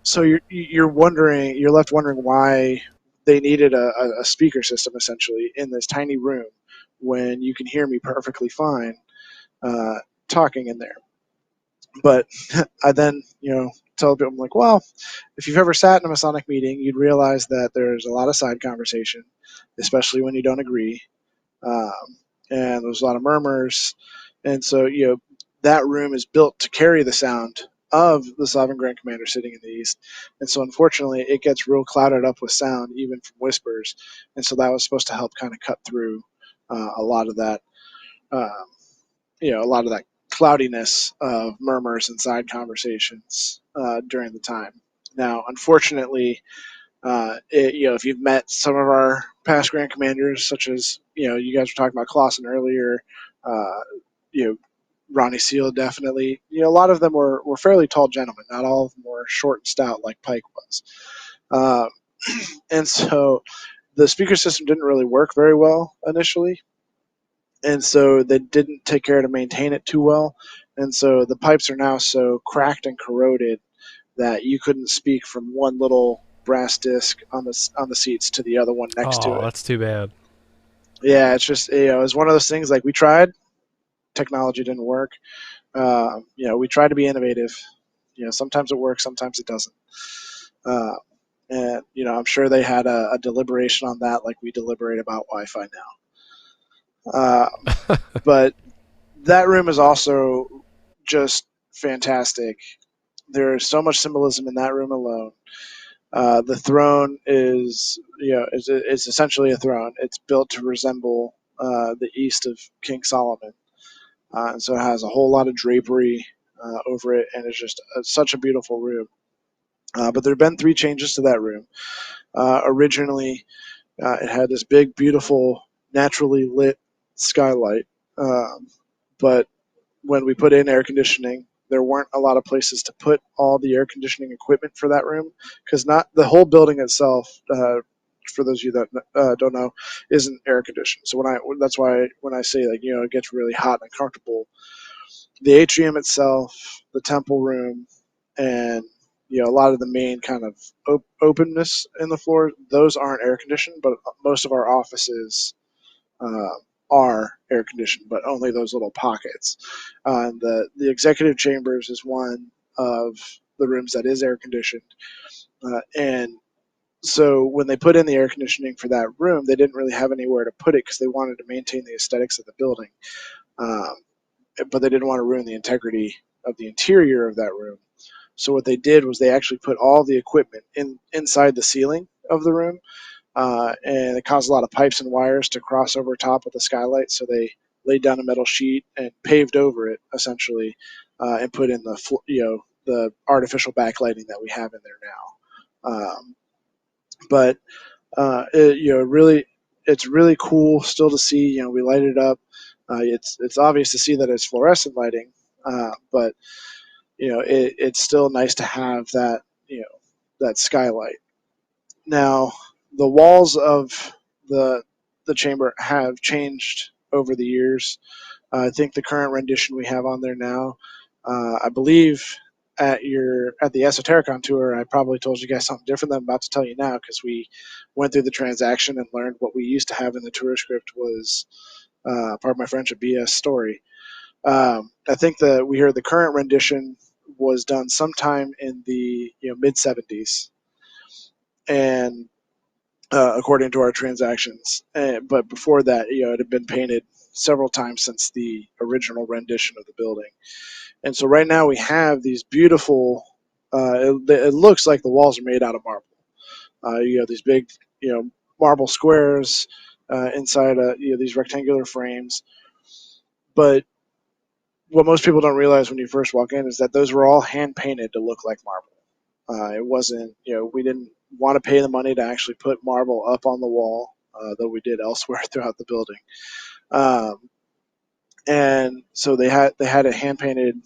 so you're left wondering why they needed a speaker system essentially in this tiny room when you can hear me perfectly fine uh, talking in there. But I then, tell people, I'm like, well, if you've ever sat in a Masonic meeting, you'd realize that there's a lot of side conversation, especially when you don't agree. Um, and there's a lot of murmurs. And so, that room is built to carry the sound of the Sovereign Grand Commander sitting in the east. And so, unfortunately, it gets real clouded up with sound, even from whispers. And so, that was supposed to help kind of cut through a lot of that. Um, a lot of that cloudiness of murmurs and side conversations during the time. Now, unfortunately, if you've met some of our past Grand Commanders, such as you guys were talking about Clausen earlier, uh, you know, Ronnie Seal definitely. A lot of them were fairly tall gentlemen. Not all of them were short and stout like Pike was. Uh, and so the speaker system didn't really work very well initially, and so they didn't take care to maintain it too well, and so the pipes are now so cracked and corroded that you couldn't speak from one little brass disc on the seats to the other one next to Oh, it. that's too bad. Yeah, it's just it's one of those things. Like, we tried, technology didn't work. We try to be innovative. Sometimes it works, sometimes it doesn't. Uh, and I'm sure they had a deliberation on that, like we deliberate about Wi-Fi now. But that room is also just fantastic. There is so much symbolism in that room alone. The throne is essentially a throne. It's built to resemble the east of King Solomon, and so it has a whole lot of drapery over it, and it's just such a beautiful room. But there have been 3 changes to that room. Originally, it had this big, beautiful, naturally lit skylight, but when we put in air conditioning, there weren't a lot of places to put all the air conditioning equipment for that room, because not the whole building itself. For those of you that don't know, isn't air conditioned. So that's why when I say, like, it gets really hot and uncomfortable, the atrium itself, the temple room, and a lot of the main kind of openness in the floor, those aren't air conditioned, but most of our offices uh, are air conditioned, but only those little pockets. And the executive chambers is one of the rooms that is air conditioned. And so when they put in the air conditioning for that room, they didn't really have anywhere to put it because they wanted to maintain the aesthetics of the building. Um, but they didn't want to ruin the integrity of the interior of that room. So what they did was they actually put all the equipment inside the ceiling of the room, and it caused a lot of pipes and wires to cross over top of the skylight. So they laid down a metal sheet and paved over it essentially, and put in the artificial backlighting that we have in there now. But really, it's really cool still to see. We light it up. It's obvious to see that it's fluorescent lighting, but it's still nice to have that that skylight. Now, the walls of the the chamber have changed over the years. I think the current rendition we have on there now, I believe at the Esotericon tour, I probably told you guys something different than I'm about to tell you now, because we went through the transaction and learned what we used to have in the tour script was, pardon my French, a BS story. I think that we heard the current rendition was done sometime in the mid '70s, and according to our transactions. But before that, it had been painted several times since the original rendition of the building. And so right now we have these beautiful. It looks like the walls are made out of marble. You have these big, marble squares inside these rectangular frames. But what most people don't realize when you first walk in is that those were all hand painted to look like marble. It wasn't, we didn't want to pay the money to actually put marble up on the wall, though we did elsewhere throughout the building. Um, and so they had a hand painted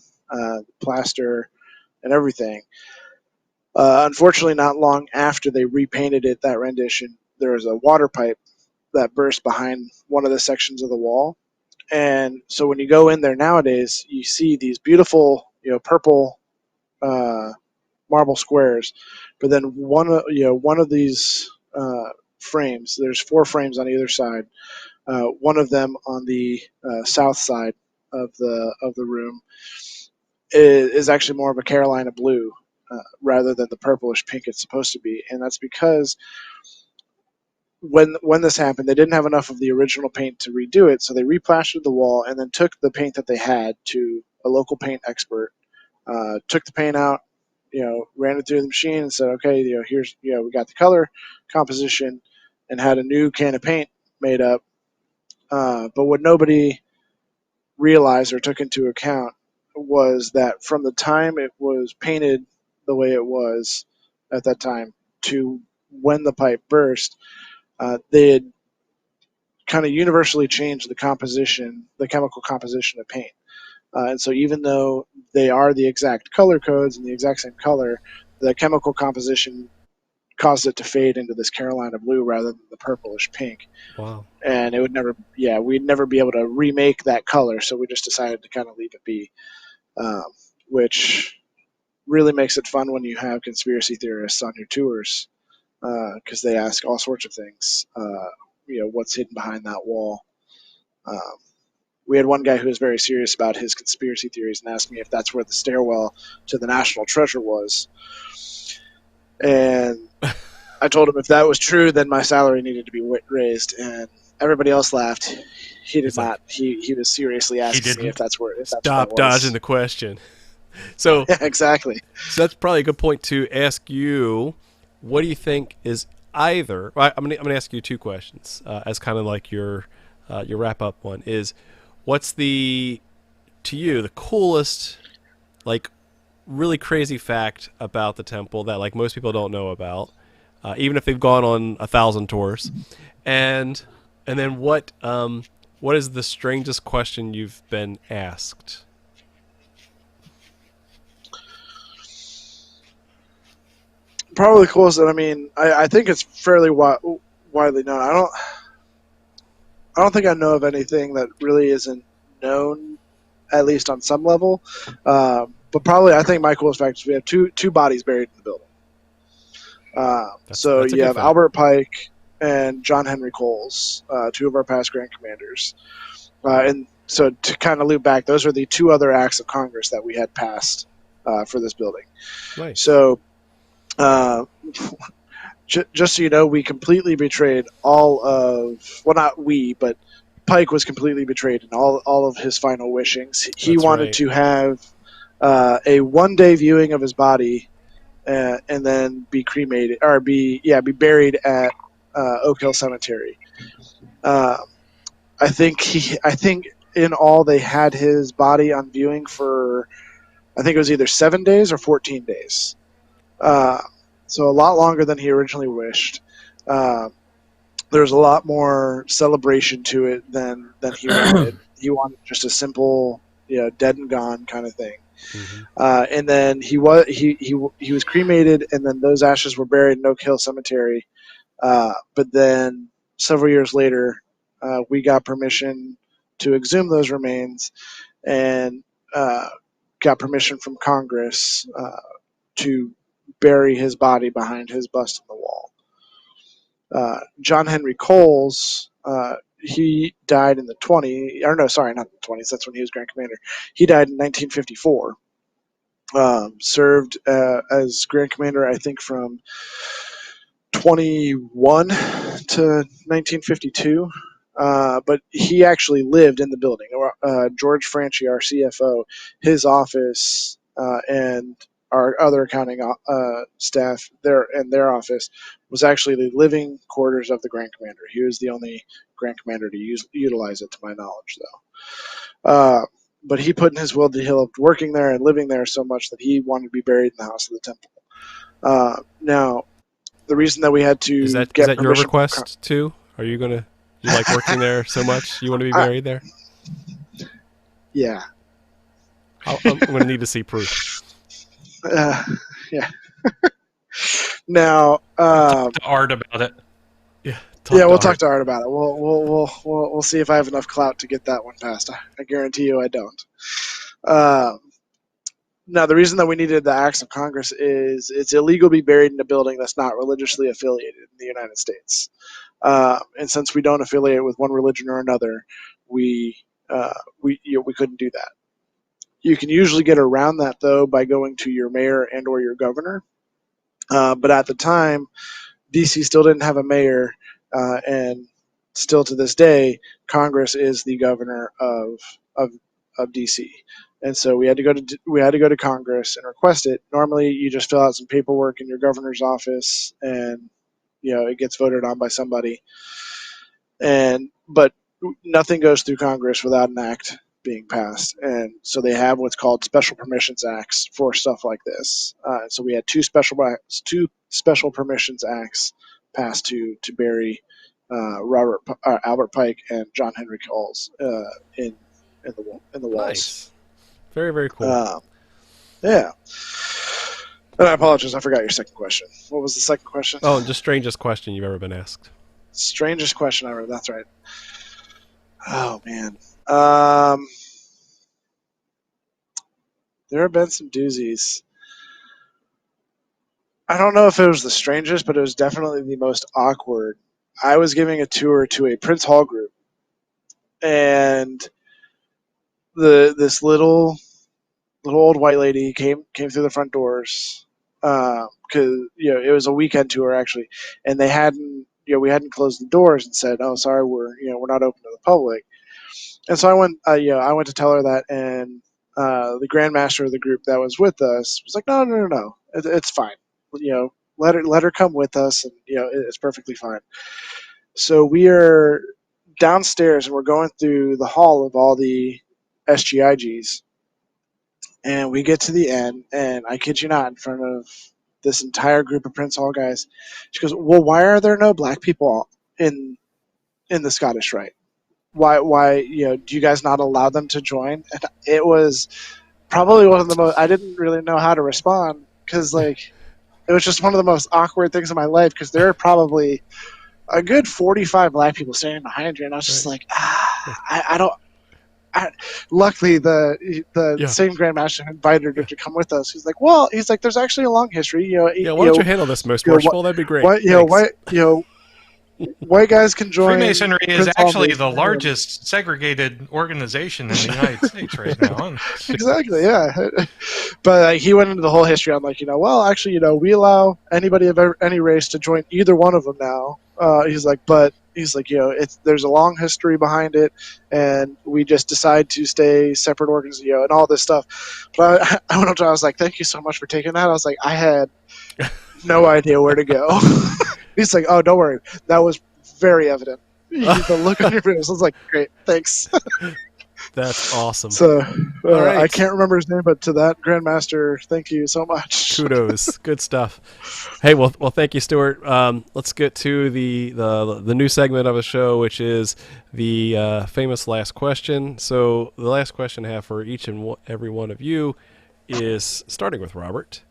plaster and everything. Unfortunately, not long after they repainted it, that rendition, there was a water pipe that burst behind one of the sections of the wall. And so when you go in there nowadays, you see these beautiful, purple marble squares. But then one of these frames, there's 4 frames on either side. One of them on the south side of the room is actually more of a Carolina blue rather than the purplish pink it's supposed to be, and that's because when this happened, they didn't have enough of the original paint to redo it, so they replastered the wall and then took the paint that they had to a local paint expert, took the paint out, ran it through the machine and said, okay, here's, we got the color composition, and had a new can of paint made up. But what nobody realized or took into account was that from the time it was painted the way it was at that time to when the pipe burst, they had kind of universally changed the chemical composition of paint. And so even though they are the exact color codes and the exact same color, the chemical composition caused it to fade into this Carolina blue rather than the purplish pink. Wow. And it would we'd never be able to remake that color, so we just decided to kind of leave it be, which really makes it fun when you have conspiracy theorists on your tours, because they ask all sorts of things. What's hidden behind that wall. We had one guy who was very serious about his conspiracy theories and asked me if that's where the stairwell to the National Treasure was. And I told him if that was true, then my salary needed to be raised. And everybody else laughed. He did not. He was seriously asking me if that's where. Stop dodging the question. So yeah, exactly. So that's probably a good point to ask you. What do you think is either? Well, I'm going to ask you 2 questions as kind of like your wrap up one is, what's to you the coolest, like really crazy fact about the temple that like most people don't know about, even if they've gone on 1,000 tours, and then what is the strangest question you've been asked? Probably the coolest. I think it's fairly widely known. I don't think I know of anything that really isn't known, at least on some level. But probably, I think my coolest fact is we have two bodies buried in the building. So you have fact. Albert Pike and John Henry Coles, 2 of our past Grand Commanders. And so to kind of loop back, those are the 2 other acts of Congress that we had passed for this building. Nice. So just so you know, we completely betrayed all of, well, not we, but Pike was completely betrayed in all of his final wishings. He wanted to have a 1-day viewing of his body and then be cremated, or be buried at Oak Hill Cemetery. I think in all they had his body on viewing for, I think it was either 7 days or 14 days. So a lot longer than he originally wished. There's a lot more celebration to it than he wanted. He wanted just a simple, dead and gone kind of thing. Mm-hmm. And then he was cremated, and then those ashes were buried in Oak Hill Cemetery. But then several years later, we got permission to exhume those remains, and got permission from Congress to bury his body behind his bust on the wall. John Henry Coles, he died in the 20s, or no, sorry, not the 20s. That's when he was Grand Commander. He died in 1954. Served as Grand Commander, I think, from 21 to 1952. But he actually lived in the building. George Franchi, our CFO, his office and our other accounting staff, their office was actually the living quarters of the Grand Commander. He was the only Grand Commander to utilize it, to my knowledge, though. But he put in his will that he loved working there and living there so much that he wanted to be buried in the house of the temple. Now, the reason that we had to is that your request too? Are you you like working there so much you want to be buried there? Yeah. I'm going to need to see proof. Yeah. Now, Talk to Art about it. Yeah. we'll talk to Art about it. We'll see if I have enough clout to get that one passed. I guarantee you I don't. Um, Now, the reason that we needed the acts of Congress is it's illegal to be buried in a building that's not religiously affiliated in the United States. And since we don't affiliate with one religion or another, we we couldn't do that. You can usually get around that though by going to your mayor and or your governor. But at the time, DC still didn't have a mayor, and still to this day, Congress is the governor of of DC. And so we had to go to Congress and request it. Normally, you just fill out some paperwork in your governor's office, and it gets voted on by somebody. But nothing goes through Congress without an act being passed, and so they have what's called special permissions acts for stuff like this. So we had two special permissions acts passed to bury Albert Pike and John Henry Calls in the walls. Nice. Very, very cool. Yeah. And I apologize, I forgot your second question. What was the second question? Oh, just strangest question you've ever been asked. Strangest question ever. That's right. Oh man. There have been some doozies. I don't know if it was the strangest, but it was definitely the most awkward. I was giving a tour to a Prince Hall group, and this little old white lady came through the front doors, because it was a weekend tour actually, and they hadn't we hadn't closed the doors and said, oh sorry, we're not open to the public. And so I went to tell her that, and the grandmaster of the group that was with us was like, no, it's fine. Let her come with us, and it's perfectly fine. So we are downstairs, and we're going through the hall of all the SGIGs, and we get to the end, and I kid you not, in front of this entire group of Prince Hall guys, she goes, well, why are there no black people in the Scottish Rite? Why do you guys not allow them to join? And it was probably one of the most, I didn't really know how to respond, because it was just one of the most awkward things in my life, because there are probably a good 45 black people standing behind you, and I was just like, I don't. Luckily, the same grandmaster invited her to come with us. He's like, there's actually a long history. Why don't you handle this most worshipful? That'd be great. White guys can join. Freemasonry is actually the largest segregated organization in the United States right now. Exactly, yeah. But he went into the whole history. I'm like, actually, we allow anybody of any race to join either one of them now. He's like, there's a long history behind it, and we just decide to stay separate organs, and all this stuff. But I went up to him, I was like, thank you so much for taking that. I was like, I had no idea where to go. He's like, oh, don't worry. That was very evident. The look on your face. I was like, great, thanks. That's awesome. So right. I can't remember his name, but to that Grandmaster, thank you so much. Kudos. Good stuff. Hey, well, thank you, Stuart. Let's get to the new segment of the show, which is the famous last question. So the last question I have for each and every one of you is, starting with Robert,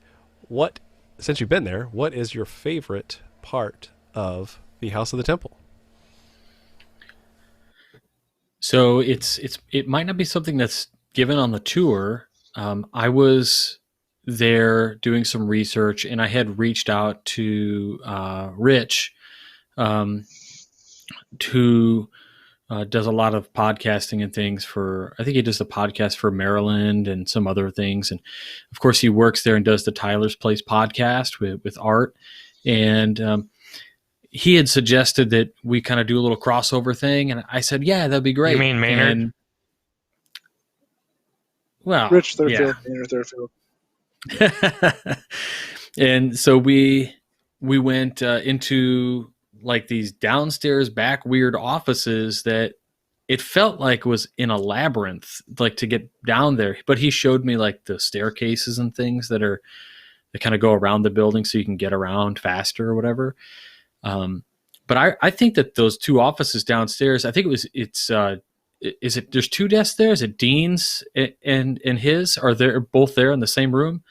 since you've been there, what is your favorite part of the House of the Temple? So it might not be something that's given on the tour. I was there doing some research, and I had reached out to Rich, who does a lot of podcasting and things I think he does the podcast for Maryland and some other things. And of course he works there and does the Tyler's Place podcast with Art. And he had suggested that we kind of do a little crossover thing. And I said, yeah, that'd be great. You mean Maynard? And, well, Rich Thurfield, Maynard Thurfield. And so we went into like these downstairs back weird offices that it felt like was in a labyrinth, like to get down there. But he showed me like the staircases and things that kind of go around the building so you can get around faster or whatever. But I think that those two offices downstairs, I think there's two desks there? Is it Dean's and his? Are they both there in the same room?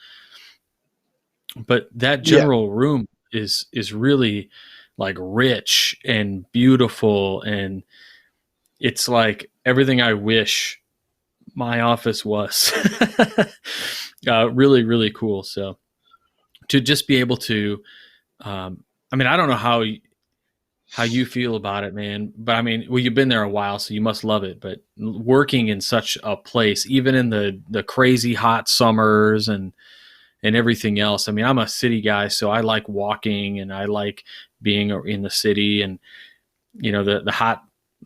but that general room is really like rich and beautiful, and it's like everything I wish my office was. Really, really cool. So to just be able to, I mean, I don't know how you feel about it, man, but I mean, well, you've been there a while, so you must love it. But working in such a place, even in the crazy hot summers and everything else. I mean, I'm a city guy, so I like walking and I like being in the city, and the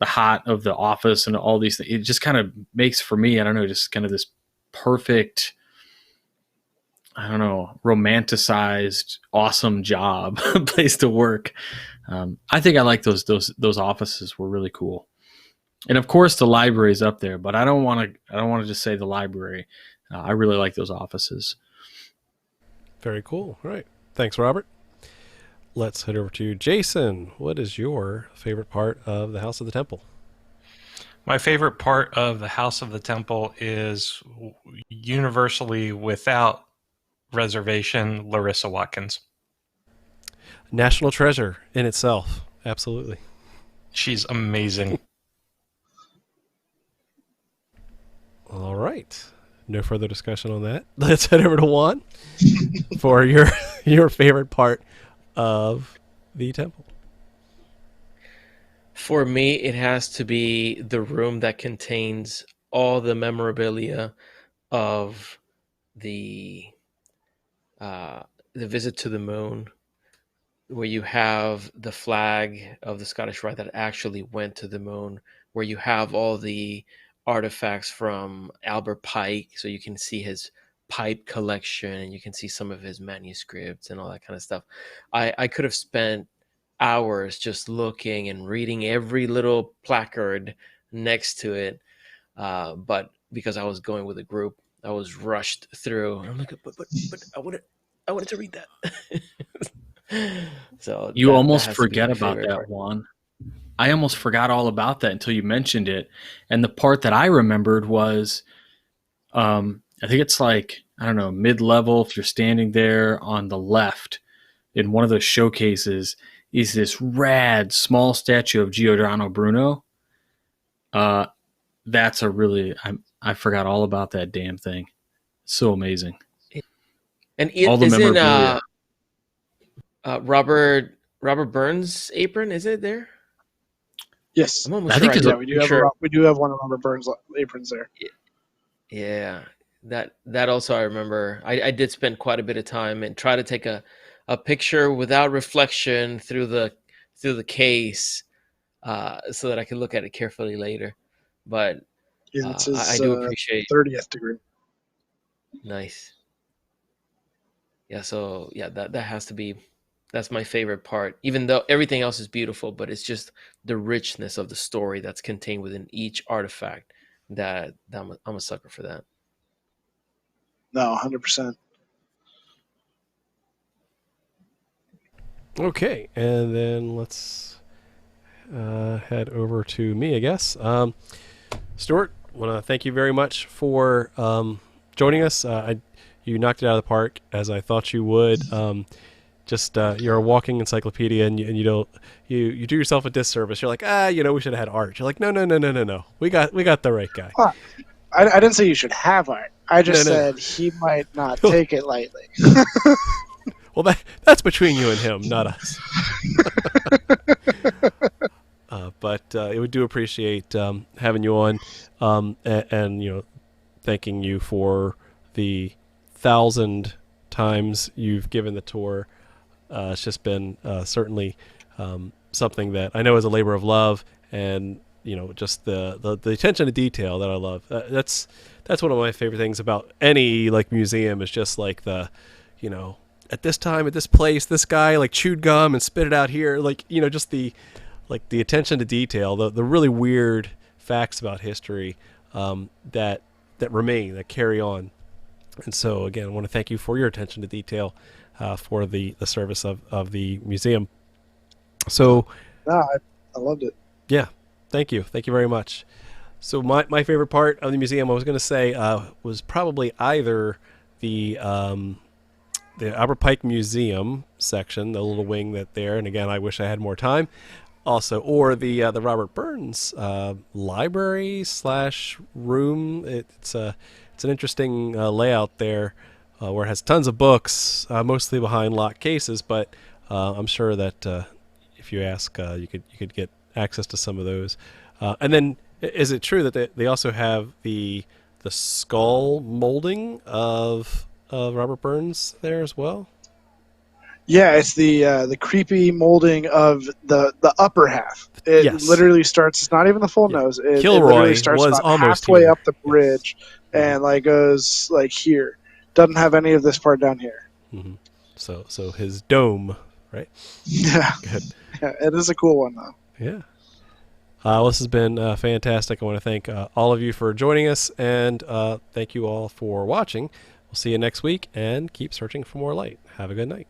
hot of the office and all these things. It just kind of makes, for me, I don't know, just kind of this perfect, I don't know, romanticized, awesome job place to work. I think I like those offices were really cool. And of course the library is up there, but I don't want to just say the library. I really like those offices. Very cool. All right. Thanks, Robert. Let's head over to Jason. What is your favorite part of the House of the Temple? My favorite part of the House of the Temple is universally, without reservation, Larissa Watkins. National treasure in itself. Absolutely. She's amazing. All right. No further discussion on that. Let's head over to Juan for your favorite part of the temple. For me, it has to be the room that contains all the memorabilia of the visit to the moon, where you have the flag of the Scottish Rite that actually went to the moon, where you have all the artifacts from Albert Pike, so you can see his pipe collection and you can see some of his manuscripts and all that kind of stuff. I could have spent hours just looking and reading every little placard next to it, but because I was going with a group, I was rushed through. I'm like, but I wanted to read that. So you almost forget my about favorite that part. one. I almost forgot all about that until you mentioned it. And the part that I remembered was, I think it's like, I don't know, mid-level. If you're standing there on the left in one of those showcases, is this rad small statue of Giordano Bruno. That's a really, I forgot all about that damn thing. So amazing. And all the isn't memorabilia. Robert Burns' apron? Is it there? Yes, I'm almost I think sure. there's we do have one of Robert Burns' aprons there. Yeah, that also I remember. I did spend quite a bit of time and try to take a picture without reflection through the case, so that I could look at it carefully later. But It's I his do appreciate. 30th degree. Nice. Yeah, so yeah, that has to be, that's my favorite part. Even though everything else is beautiful, but it's just the richness of the story that's contained within each artifact that I'm a sucker for that. No, 100%. Okay, and then let's head over to me, I guess. Stuart, I want to thank you very much for joining us. You knocked it out of the park, as I thought you would. You're a walking encyclopedia, and you don't you do yourself a disservice. You're like, we should have had Art. You're like, no. We got the right guy. Huh. I didn't say you should have Art. I just said he might not take it lightly. Well, that's between you and him, not us. But it would do appreciate having you on, and thanking you for the 1,000 times you've given the tour. It's just been certainly something that I know is a labor of love, and just the attention to detail that I love. That's one of my favorite things about any museum, is just at this time, at this place, this guy chewed gum and spit it out here. Just the attention to detail, the really weird facts about history that remain, that carry on. And so again, I want to thank you for your attention to detail, for the service of the museum. So No, I loved it. yeah, thank you very much. So my favorite part of the museum, I was going to say, was probably either the the Albert Pike Museum section, the little wing that there. And again, I wish I had more time. Also, or the Robert Burns library / room. It's an interesting layout there, where it has tons of books, mostly behind locked cases. But I'm sure that if you ask, you could get access to some of those. And then, is it true that they also have the skull molding of Robert Burns there as well? Yeah, it's the creepy molding of the upper half. It Yes. literally starts. It's not even the full Yeah. nose. It Kilroy literally starts was about almost halfway here. up the bridge and like goes like here. Doesn't have any of this part down here. Mm-hmm. So his dome, right? Yeah, Good. yeah, it is a cool one though. Yeah. Well, this has been fantastic. I want to thank all of you for joining us, and thank you all for watching. We'll see you next week, and keep searching for more light. Have a good night.